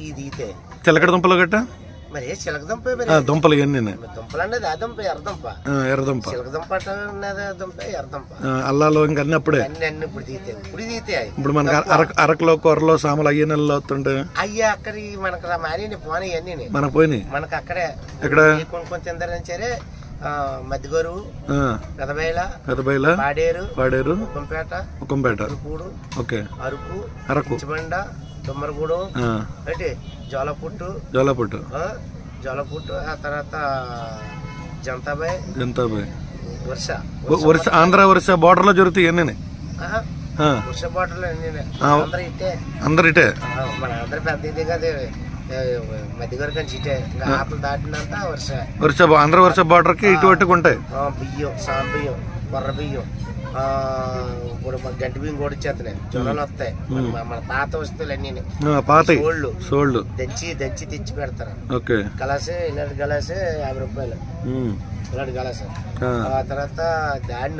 ఇది ఇదే చిలకడ దుంపలు గట్ట మరి చిలక దుంప దుంపలు ఇవన్నీ దుంపలు అనేది ఆ దుంప ఎర్రదుంప ఎర్రదుంప చిలక దుంప ఉన్నది దుంప ఎర్రదుంప అల్లాలో ఇంకా అన్ని అప్పుడే అన్ని ఇప్పుడు తీతే ఇప్పుడు మనకి అరకులో కూరలో సాములు అయ్యే నెలలో వస్తుంటే అయ్యా అక్కడ మనకు మాని పోనీ అన్ని మనకు పోయినాయి మనకు అక్కడే ఎక్కడ కొనుక్కొని తిందారని సరే మధ్యగోరు పెదబైల పాడేరు ఉక్కంపేట ఓకే అరకు చిబండ తుమ్మరగూడెం అంటే జోలపుట్టు ఆ తర్వాత జంతాబాయ్ వరుస ఆంధ్ర వరుస బోర్డర్ లో జరుగుతాయి అన్నీ వరుస బోర్డర్ లో అందరు ఇటే మన అందరు పెద్ద ఇది కదా మధ్యగోరు కంచి ఇటే ఆపలు దాటినంత వరుస ఆంధ్ర వరుస బోర్డర్ కి ఇటు ఉంటాయి బియ్యం సాం బియ్యం కొర్ర బియ్యం ఇప్పుడు గంటి బియ్యం కూడా ఇచ్చేస్తున్నాయి జ్వరాలు వస్తాయి మన పాత వస్తువులు అన్ని సోళ్ళు దంచి తెచ్చి పెడతారు గలాసే ఇలాంటి గలాసే 50 రూపాయలు ఇలాంటి గలాసే ఆ తర్వాత దాన్ని